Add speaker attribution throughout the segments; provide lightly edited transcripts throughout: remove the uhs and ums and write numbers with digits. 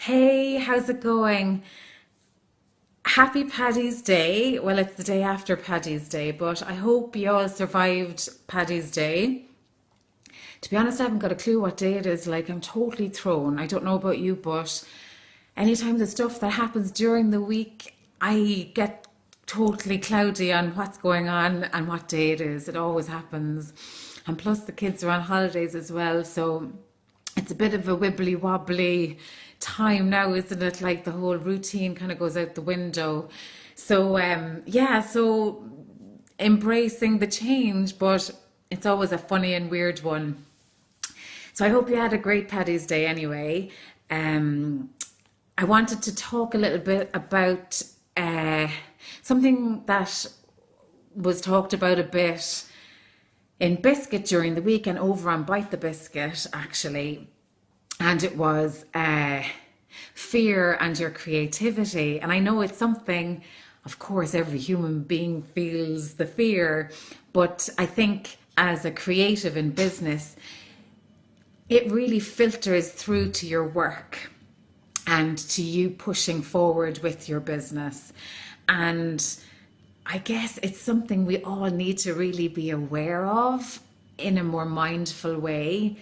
Speaker 1: Hey, how's it going? Happy Paddy's Day. Well, it's the day after Paddy's Day, but I hope you all survived Paddy's Day. To be honest, I haven't got a clue what day it is. Like, I'm totally thrown. I don't know about you, but anytime the stuff that happens during the week, I get totally cloudy on what's going on and what day it is. It always happens. And plus, the kids are on holidays as well, so it's a bit of a wibbly wobbly time now, isn't it? Like the whole routine kind of goes out the window. So embracing the change, but it's always a funny and weird one. So I hope you had a great Paddy's Day anyway. Um, I wanted to talk a little bit about something that was talked about a bit in Biscuit during the week and over on Bite the Biscuit, actually. And it was fear and your creativity. And I know it's something, of course, every human being feels the fear, but I think as a creative in business, it really filters through to your work and to you pushing forward with your business. And I guess it's something we all need to really be aware of in a more mindful way,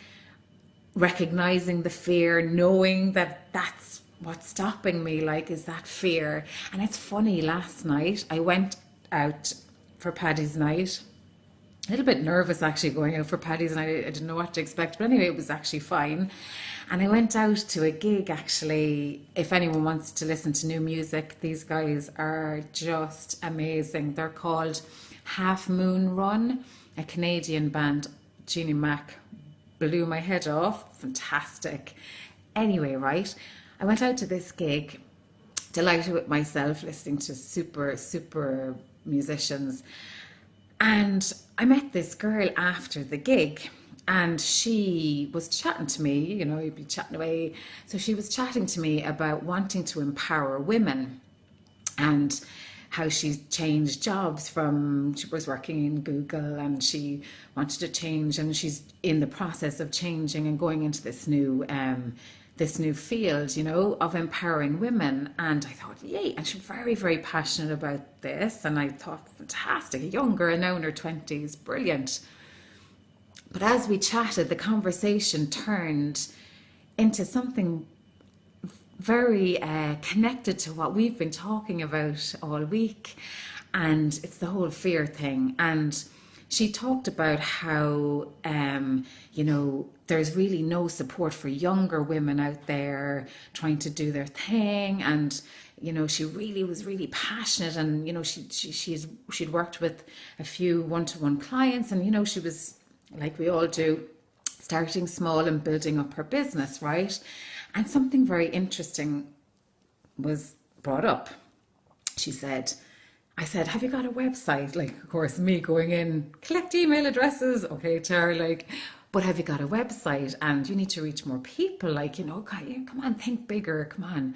Speaker 1: recognizing the fear, knowing that that's what's stopping me, like, is that fear. And it's funny, last night I went out for Paddy's night. A little bit nervous actually going out for Paddy's night. I didn't know what to expect, but anyway, it was actually fine. And I went out to a gig actually. If anyone wants to listen to new music, these guys are just amazing. They're called Half Moon Run, a Canadian band. Jeannie Mac blew my head off. Fantastic. Anyway, right, I went out to this gig, delighted with myself, listening to super musicians. And I met this girl after the gig, and she was chatting to me, you'd be chatting away. So she was chatting to me about wanting to empower women and how she's changed jobs. From she was working in Google and she wanted to change, and she's in the process of changing and going into this new field, of empowering women. And I thought, yay, and she's very passionate about this. And I thought, fantastic, a young girl now in her 20s, brilliant. But as we chatted, the conversation turned into something very connected to what we've been talking about all week, and it's the whole fear thing. And she talked about how there's really no support for younger women out there trying to do their thing. And she really was really passionate, and she'd worked with a few one-to-one clients, and she was, like we all do, starting small and building up her business, right? And something very interesting was brought up. I said, have you got a website? Like, of course, me going in, collect email addresses. Okay, Tara, like, but have you got a website? And you need to reach more people. Like, come on, think bigger, come on.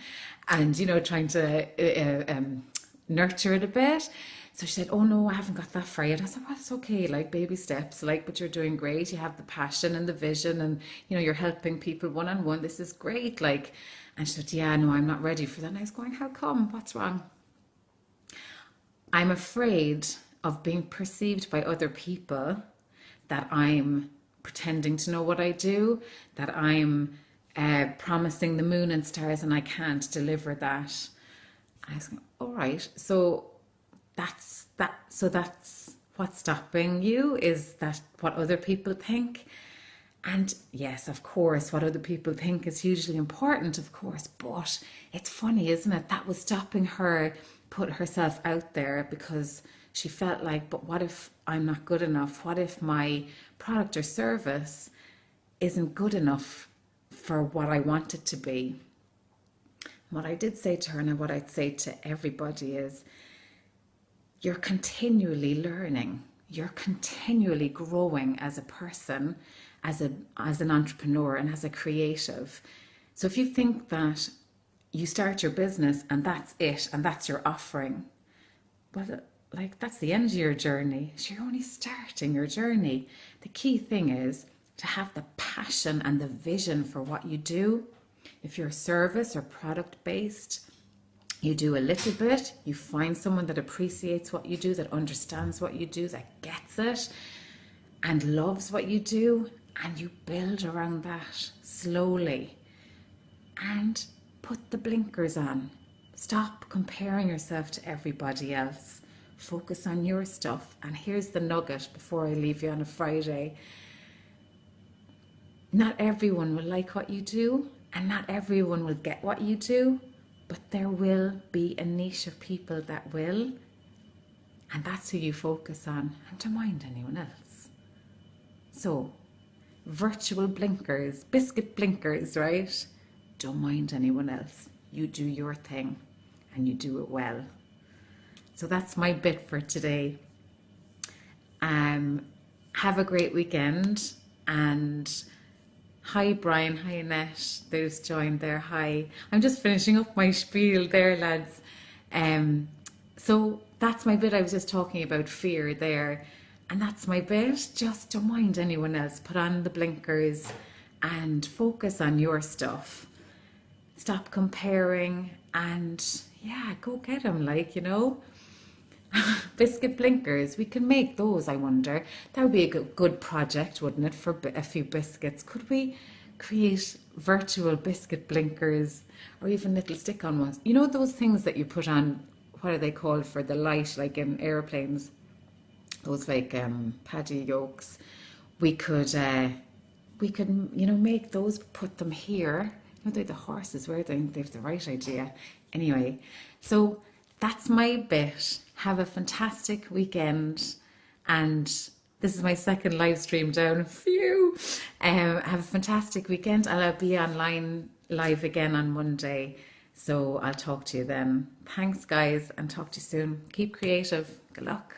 Speaker 1: And, trying to nurture it a bit. So she said, oh no, I haven't got that far yet. I said, well, it's okay, like baby steps, like, but you're doing great. You have the passion and the vision, and, you're helping people one-on-one. This is great. Like, and she said, yeah, no, I'm not ready for that. And I was going, how come? What's wrong? I'm afraid of being perceived by other people that I'm pretending to know what I do, that I'm promising the moon and stars and I can't deliver that. I was going, all right, so that's what's stopping you, is that what other people think. And yes, of course, what other people think is hugely important, of course, but it's funny, isn't it? That was stopping her put herself out there, because she felt like, but what if I'm not good enough? What if my product or service isn't good enough for what I want it to be? What I did say to her, and what I'd say to everybody, is you're continually learning, you're continually growing as a person, as an entrepreneur, and as a creative. So if you think that you start your business and that's it, and that's your offering, well, like, that's the end of your journey. So you're only starting your journey. The key thing is to have the passion and the vision for what you do, If you're service or product based, you do a little bit, you find someone that appreciates what you do, that understands what you do, that gets it and loves what you do, and you build around that slowly. And put the blinkers on. Stop comparing yourself to everybody else. Focus on your stuff. And here's the nugget before I leave you on a Friday. Not everyone will like what you do, and not everyone will get what you do, but there will be a niche of people that will, and that's who you focus on, and don't mind anyone else. So, virtual blinkers, biscuit blinkers, right? Don't mind anyone else. You do your thing, and you do it well. So that's my bit for today. Have a great weekend, and hi Brian, hi Annette, those joined there, hi. I'm just finishing up my spiel there, lads. So that's my bit. I was just talking about fear there, and that's my bit. Just don't mind anyone else. Put on the blinkers and focus on your stuff. Stop comparing, and yeah, go get them, like, you know. Biscuit blinkers, we can make those, I wonder. That would be a good project, wouldn't it, for a few biscuits? Could we create virtual biscuit blinkers, or even little stick-on ones? You know those things that you put on, what are they called, for the light, like in airplanes? Those like paddy yolks. We could, you know, make those, put them here. You know, they're the horses, where they have the right idea. Anyway, so that's my bit. Have a fantastic weekend, and this is my second live stream down. Phew! Have a fantastic weekend, and I'll be online live again on Monday, so I'll talk to you then. Thanks, guys, and talk to you soon. Keep creative. Good luck.